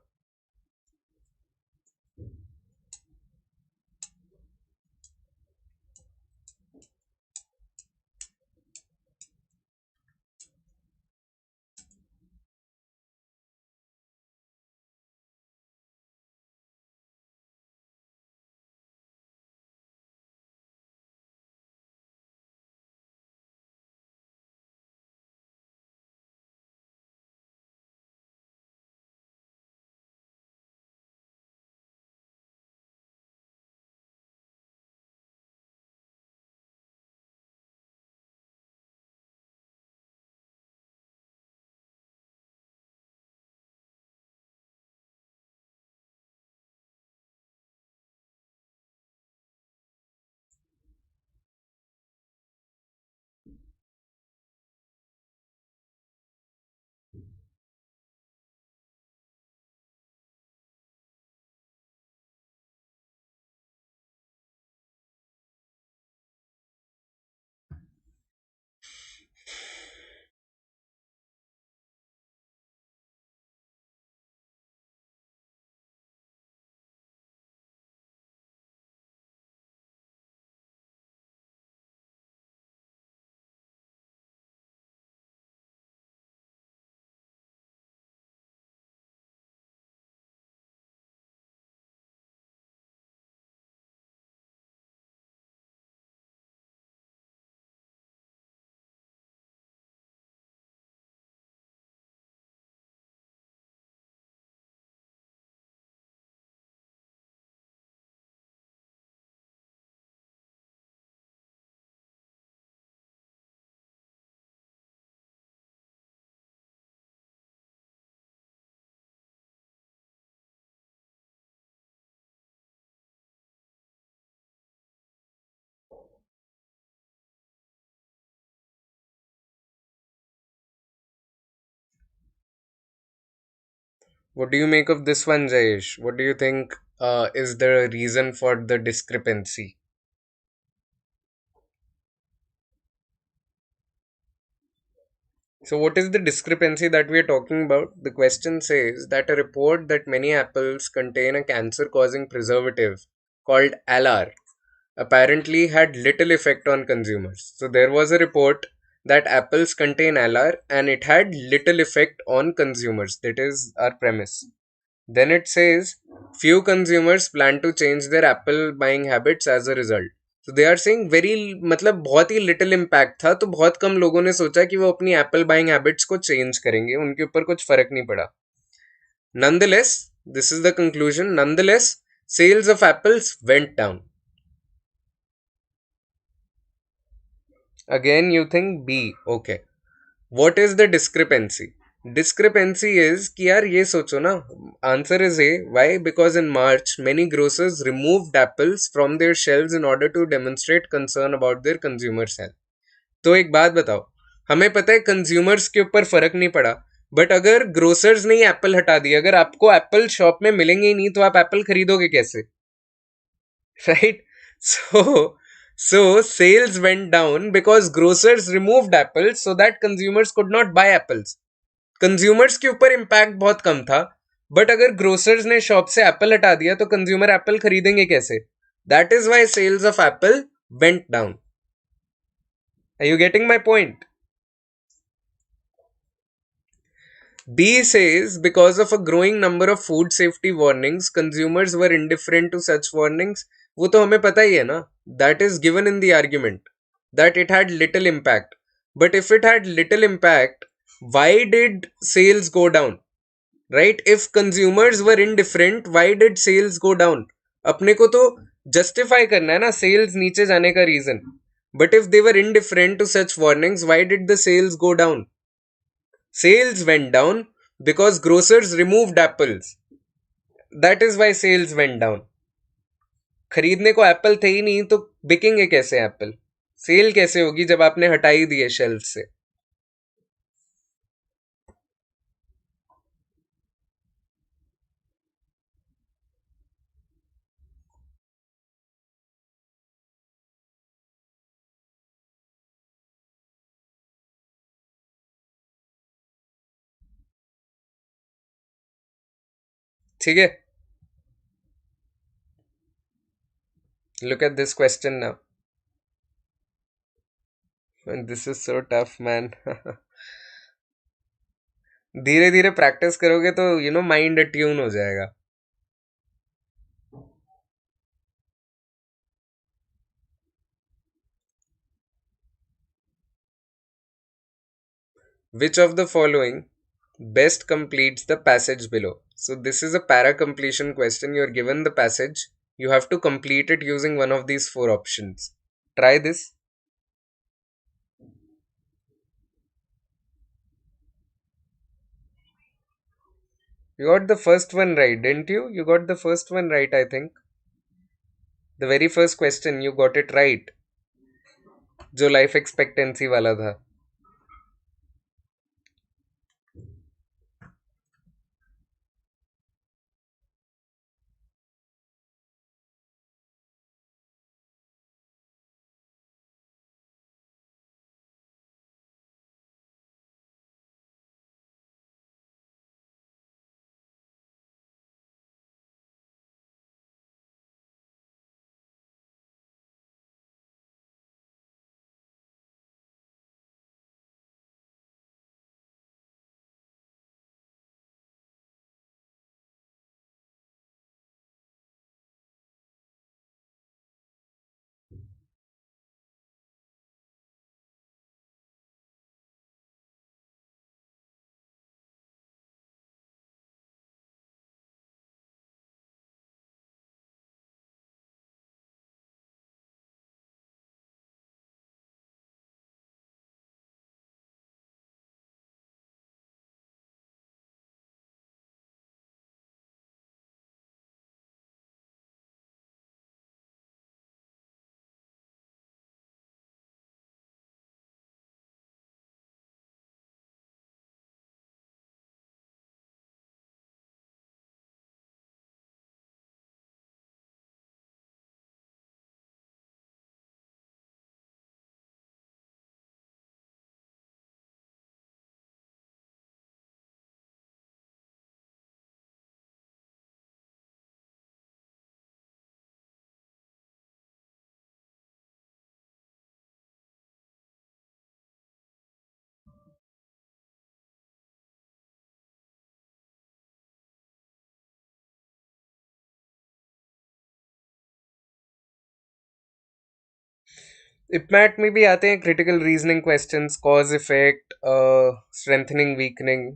Speaker 1: What do you make of this one, Jayesh? What do you think is the reason for the discrepancy? So, what is the discrepancy that we are talking about? The question says that a report that many apples contain a cancer causing preservative called ALAR apparently had little effect on consumers. So, there was a report that apples contain ALAR and it had little effect on consumers. That is our premise. Then it says few consumers plan to change their Apple buying habits as a result. So they are saying very मतलब बहुत ही little impact था तो बहुत कम लोगों ने सोचा कि वो अपनी Apple buying habits को change करेंगे उनके ऊपर कुछ फर्क नहीं पड़ा. Nonetheless, this is the conclusion. Nonetheless, sales of apples went down. Again, you think B. Okay. What is the discrepancy? Discrepancy is कि यार ये सोचो ना. Answer is A. Why? Because in March, many grocers removed apples from their shelves in order to demonstrate concern about their consumers' health. तो एक बात बताओ, हमें पता है कंज्यूमर्स के ऊपर फर्क नहीं पड़ा, बट अगर ग्रोसर्स ने एप्पल हटा दिया, अगर आपको एप्पल शॉप में मिलेंगे ही नहीं तो आप एप्पल खरीदोगे कैसे? Right? So sales went down because grocers removed apples so that consumers could not buy apples. Consumers के ऊपर इम्पैक्ट बहुत कम था, बट अगर ग्रोसर्स ने शॉप से एप्पल हटा दिया तो कंज्यूमर एप्पल खरीदेंगे कैसे? That is why sales of Apple went down. Are you getting my point? B says because of a growing number of food safety warnings, consumers were indifferent to such warnings. वो तो हमें पता ही है ना. That is given in the argument that it had little impact. But if it had little impact, why did sales go down? Right? If consumers were indifferent, why did sales go down? अपने को तो justify करना है ना sales नीचे जाने का reason. But if they were indifferent to such warnings, why did the sales go down? Sales went down because grocers removed apples. That is why sales went down. खरीदने को एप्पल थे ही नहीं तो बिकेंगे कैसे एप्पल? सेल कैसे होगी जब आपने हटा ही दिए शेल्फ से? ठीक है. Look at this question now. And this is so tough, man. धीरे धीरे प्रैक्टिस करोगे तो माइंड अट्यून हो जाएगा. Which of the following best completes the passage below? So this is a para completion question. You are given the passage. You have to complete it using one of these four options. Try this. You got the first one right, didn't you? You got the first one right, I think. The very first question, you got it right. जो life expectancy वाला था. इपमैट में भी आते हैं critical reasoning questions, cause effect, strengthening weakening.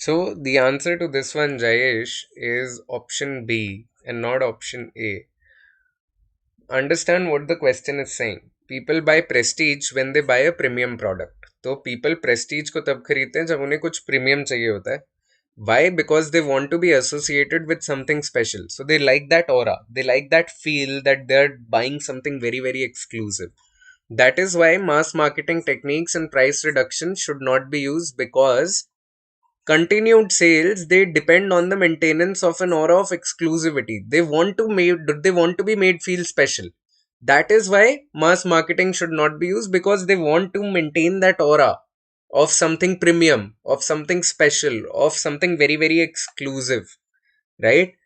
Speaker 1: So the answer to this one, Jayesh, is option B and not option A. Understand what the question is saying. People buy prestige when they buy a premium product. तो people prestige को तब खरीदते हैं जब उन्हें कुछ premium चाहिए होता है. Why? Because they want to be associated with something special. So they like that aura. They like that feel that they're buying something very, very exclusive. That is why mass marketing techniques and price reduction should not be used, because continued sales, they depend on the maintenance of an aura of exclusivity. They want to be made feel special. That is why mass marketing should not be used, because they want to maintain that aura of something premium, of something special, of something very, very exclusive, right?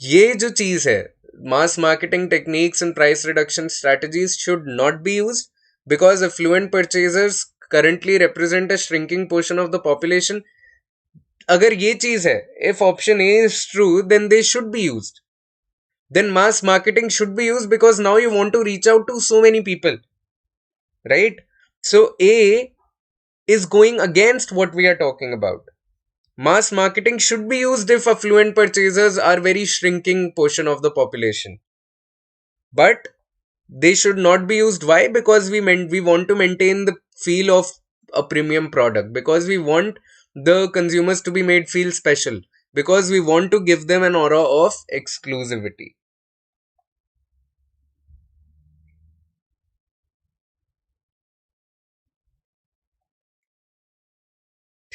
Speaker 1: ये जो चीज है, mass marketing techniques and price reduction strategies should not be used, because affluent purchasers currently represent a shrinking portion of the population. अगर ये चीज है, if option A is true, then they should be used. Then mass marketing should be used, because now you want to reach out to so many people, right? So A is going against what we are talking about. Mass marketing should be used if affluent purchasers are very shrinking portion of the population. But they should not be used. Why? Because we want to maintain the feel of a premium product, because we want the consumers to be made feel special, because we want to give them an aura of exclusivity.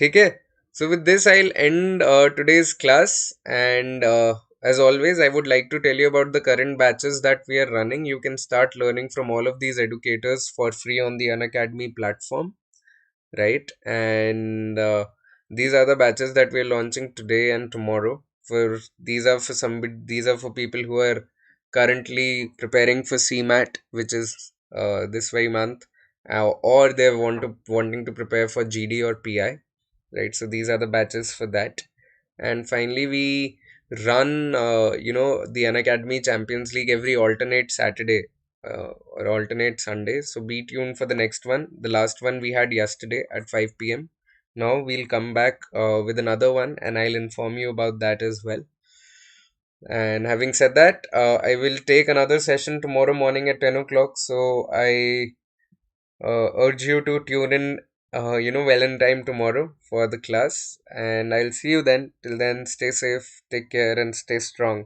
Speaker 1: Okay, so with this I'll end today's class, and as always, I would like to tell you about the current batches that we are running. You can start learning from all of these educators for free on the Unacademy platform, right? And these are the batches that we're launching today and tomorrow. For these are for people who are currently preparing for CMAT, which is this very month, or they're wanting to prepare for GD or PI, right? So these are the batches for that. And finally, we run the Unacademy Champions League every alternate Saturday, or alternate Sunday. So be tuned for the next one. The last one we had yesterday at 5 p.m. Now we'll come back with another one, and I'll inform you about that as well. And having said that, I will take another session tomorrow morning at 10 o'clock. So I urge you to tune in, well in time tomorrow for the class. And I'll see you then. Till then, stay safe, take care, and stay strong.